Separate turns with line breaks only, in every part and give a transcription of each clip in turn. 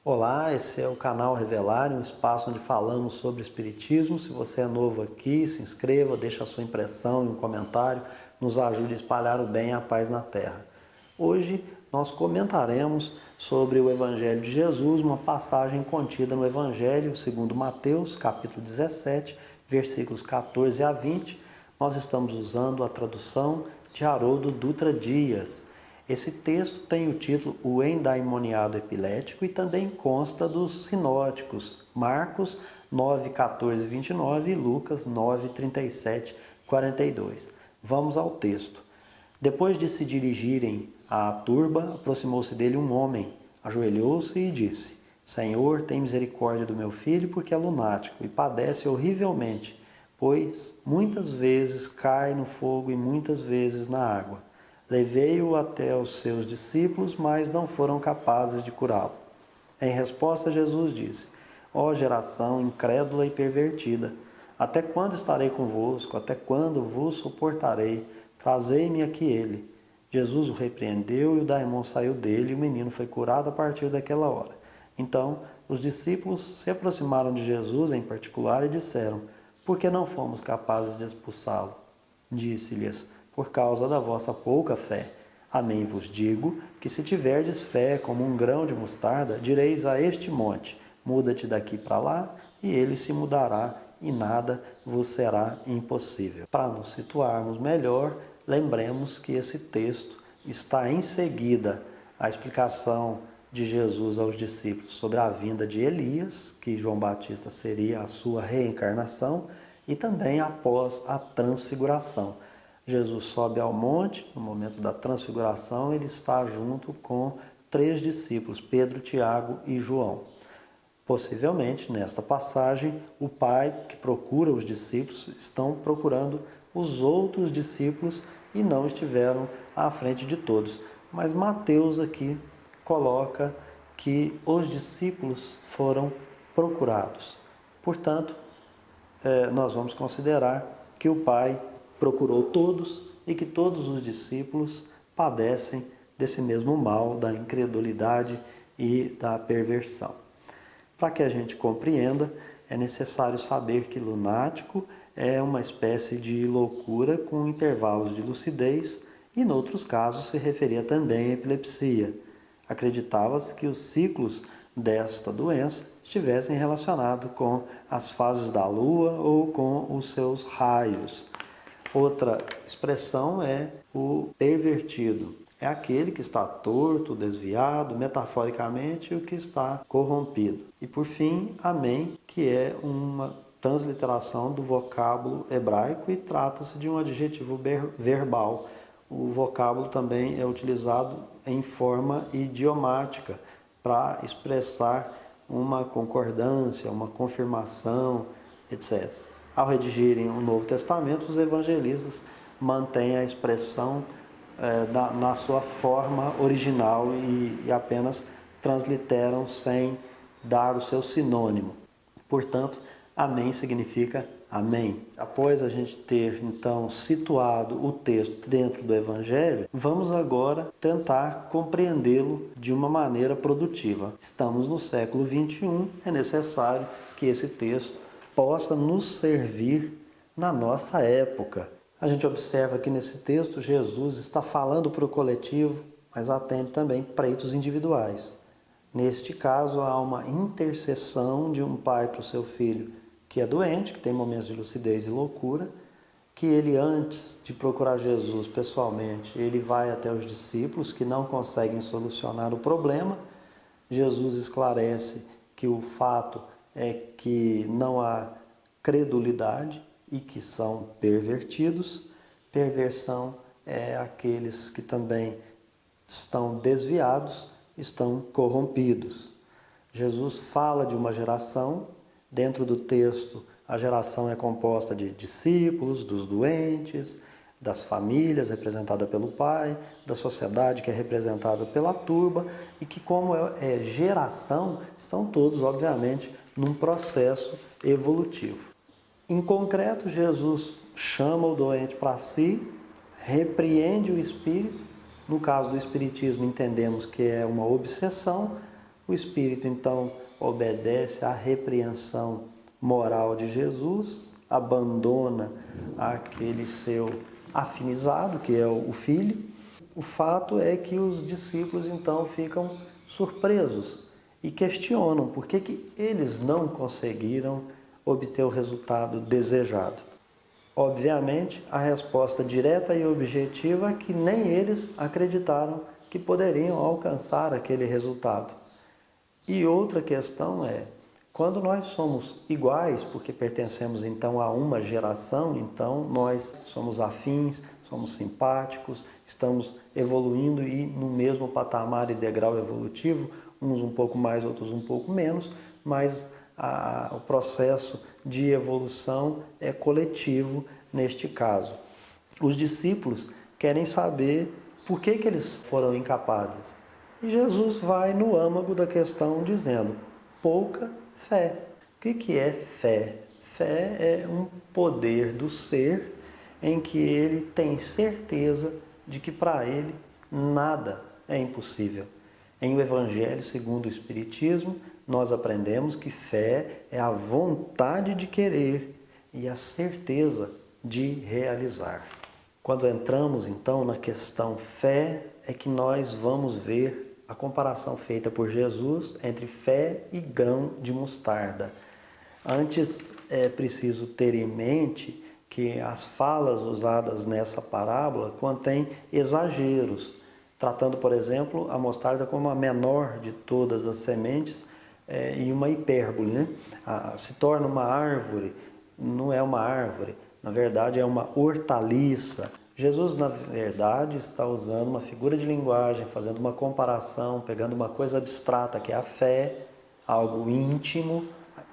Olá, esse é o canal Revelar, um espaço onde falamos sobre Espiritismo. Se você é novo aqui, se inscreva, deixe a sua impressão e um comentário, nos ajude a espalhar o bem e a paz na Terra. Hoje nós comentaremos sobre o Evangelho de Jesus, uma passagem contida no Evangelho segundo Mateus, capítulo 17, versículos 14 a 20. Nós estamos usando a tradução de Haroldo Dutra Dias. Esse texto tem o título O Endaimoniado Epilético e também consta dos sinóticos Marcos 9, 14 e 29 e Lucas 9, 37 e 42. Vamos ao texto. Depois de se dirigirem à turba, aproximou-se dele um homem, ajoelhou-se e disse: Senhor, tem misericórdia do meu filho, porque é lunático e padece horrivelmente, pois muitas vezes cai no fogo e muitas vezes na água. Levei-o até os seus discípulos, mas não foram capazes de curá-lo. Em resposta, Jesus disse: Ó geração incrédula e pervertida, até quando estarei convosco? Até quando vos suportarei? Trazei-me aqui ele. Jesus o repreendeu e o daimon saiu dele e o menino foi curado a partir daquela hora. Então, os discípulos se aproximaram de Jesus em particular e disseram: Por que não fomos capazes de expulsá-lo? Disse-lhes: Por causa da vossa pouca fé. Amém vos digo, que se tiverdes fé como um grão de mostarda, direis a este monte, muda-te daqui para lá, e ele se mudará, e nada vos será impossível. Para nos situarmos melhor, lembremos que esse texto está em seguida à explicação de Jesus aos discípulos sobre a vinda de Elias, que João Batista seria a sua reencarnação, e também após a transfiguração. Jesus sobe ao monte, no momento da transfiguração, ele está junto com 3 discípulos, Pedro, Tiago e João. Possivelmente, nesta passagem, o Pai que procura os discípulos estão procurando os outros discípulos e não estiveram à frente de todos. Mas Mateus aqui coloca que os discípulos foram procurados. Portanto, nós vamos considerar que o Pai procurou todos e que todos os discípulos padecem desse mesmo mal, da incredulidade e da perversão. Para que a gente compreenda, é necessário saber que lunático é uma espécie de loucura com intervalos de lucidez e, em outros casos, se referia também à epilepsia. Acreditava-se que os ciclos desta doença estivessem relacionados com as fases da lua ou com os seus raios. Outra expressão é o pervertido. É aquele que está torto, desviado, metaforicamente, o que está corrompido. E por fim, amém, que é uma transliteração do vocábulo hebraico e trata-se de um adjetivo verbal. O vocábulo também é utilizado em forma idiomática para expressar uma concordância, uma confirmação, etc. Ao redigirem o Novo Testamento, os evangelistas mantêm a expressão na sua forma original e apenas transliteram sem dar o seu sinônimo. Portanto, amém significa amém. Após a gente ter, então, situado o texto dentro do Evangelho, vamos agora tentar compreendê-lo de uma maneira produtiva. Estamos no século XXI, é necessário que esse texto possa nos servir na nossa época. A gente observa que nesse texto Jesus está falando para o coletivo, mas atende também pleitos individuais. Neste caso, há uma intercessão de um pai para o seu filho que é doente, que tem momentos de lucidez e loucura, que ele, antes de procurar Jesus pessoalmente, ele vai até os discípulos que não conseguem solucionar o problema. Jesus esclarece que o fato é que não há credulidade e que são pervertidos. Perversão é aqueles que também estão desviados, estão corrompidos. Jesus fala de uma geração. Dentro do texto, a geração é composta de discípulos, dos doentes, das famílias, representada pelo pai, da sociedade, que é representada pela turba, e que, como é geração, estão todos, obviamente, num processo evolutivo. Em concreto, Jesus chama o doente para si, repreende o espírito. No caso do espiritismo, entendemos que é uma obsessão, O espírito então obedece à repreensão moral de Jesus, abandona aquele seu afinizado, que é o filho. O fato é que os discípulos então ficam surpresos e questionam por que eles não conseguiram obter o resultado desejado. Obviamente, a resposta direta e objetiva é que nem eles acreditaram que poderiam alcançar aquele resultado. E outra questão é, quando nós somos iguais, porque pertencemos então a uma geração, então nós somos afins, somos simpáticos, estamos evoluindo e no mesmo patamar e degrau evolutivo, uns um pouco mais, outros um pouco menos, mas o processo de evolução é coletivo neste caso. Os discípulos querem saber por que eles foram incapazes. E Jesus vai no âmago da questão dizendo, pouca fé. O que é fé? Fé é um poder do ser em que ele tem certeza de que para ele nada é impossível. Em o Evangelho segundo o Espiritismo, nós aprendemos que fé é a vontade de querer e a certeza de realizar. Quando entramos então na questão fé, é que nós vamos ver a comparação feita por Jesus entre fé e grão de mostarda. Antes é preciso ter em mente que as falas usadas nessa parábola contêm exageros, tratando, por exemplo, a mostarda como a menor de todas as sementes e uma hipérbole, né? Se torna uma árvore, não é uma árvore, na verdade é uma hortaliça. Jesus, na verdade, está usando uma figura de linguagem, fazendo uma comparação, pegando uma coisa abstrata, que é a fé, algo íntimo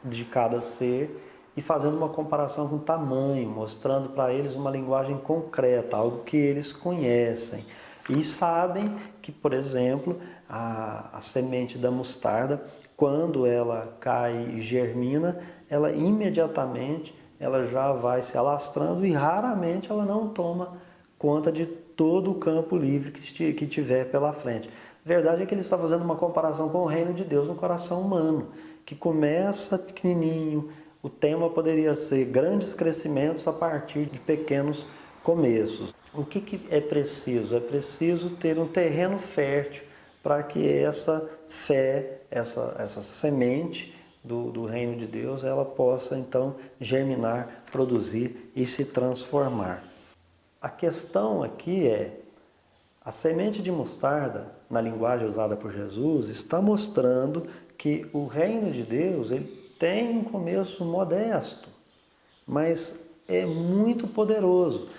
de cada ser, e fazendo uma comparação com o tamanho, mostrando para eles uma linguagem concreta, algo que eles conhecem. E sabem que, por exemplo, a semente da mostarda, quando ela cai e germina, ela imediatamente ela já vai se alastrando e raramente ela não toma conta de todo o campo livre que tiver pela frente. A verdade é que ele está fazendo uma comparação com o reino de Deus no coração humano, que começa pequenininho. O tema poderia ser grandes crescimentos a partir de pequenos começos. O que é preciso? É preciso ter um terreno fértil para que essa fé, essa semente do reino de Deus, ela possa então germinar, produzir e se transformar. A questão aqui é, a semente de mostarda, na linguagem usada por Jesus, está mostrando que o reino de Deus ele tem um começo modesto, mas é muito poderoso.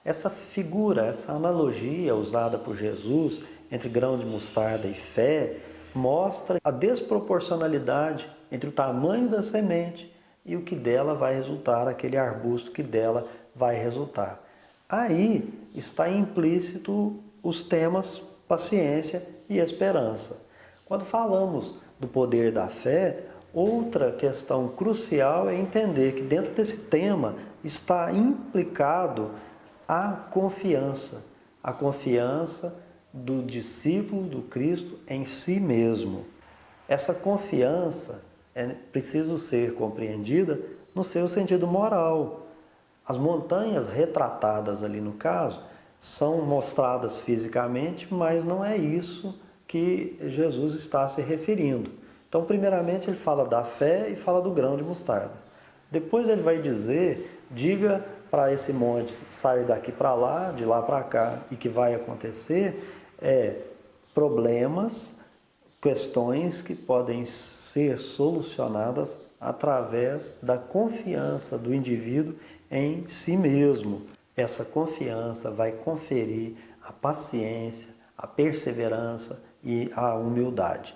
Essa figura, essa analogia usada por Jesus entre grão de mostarda e fé, mostra a desproporcionalidade entre o tamanho da semente e o que dela vai resultar, aquele arbusto que dela vai resultar. Aí está implícito os temas paciência e esperança. Quando falamos do poder da fé, outra questão crucial é entender que dentro desse tema está implicado a confiança do discípulo do Cristo em si mesmo. Essa confiança é preciso ser compreendida no seu sentido moral. As montanhas retratadas ali no caso são mostradas fisicamente, mas não é isso que Jesus está se referindo. Então, primeiramente, ele fala da fé e fala do grão de mostarda. Depois ele vai dizer, diga para esse monte sair daqui para lá, de lá para cá, e que vai acontecer problemas, questões que podem ser solucionadas através da confiança do indivíduo em si mesmo. Essa confiança vai conferir a paciência, a perseverança e a humildade.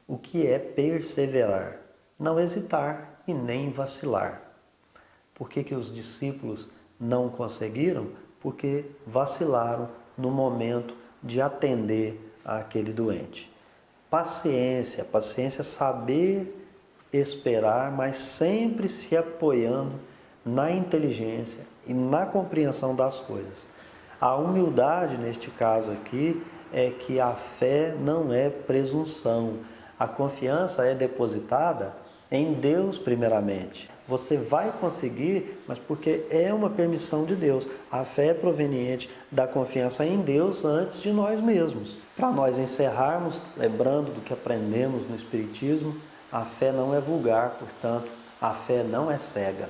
O que é perseverar? Não hesitar e nem vacilar. Por que os discípulos não conseguiram? Porque vacilaram no momento de atender àquele doente. Paciência é saber esperar, mas sempre se apoiando na inteligência e na compreensão das coisas. A humildade, neste caso aqui, é que a fé não é presunção. A confiança é depositada em Deus primeiramente. Você vai conseguir, mas porque é uma permissão de Deus. A fé é proveniente da confiança em Deus antes de nós mesmos. Para nós encerrarmos, lembrando do que aprendemos no Espiritismo, a fé não é vulgar, portanto, a fé não é cega.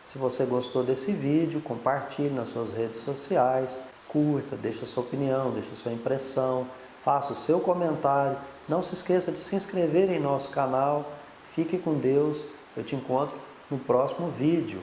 Se você gostou desse vídeo, compartilhe nas suas redes sociais, curta, deixe a sua opinião, deixe a sua impressão, faça o seu comentário. Não se esqueça de se inscrever em nosso canal. Fique com Deus. Eu te encontro no próximo vídeo.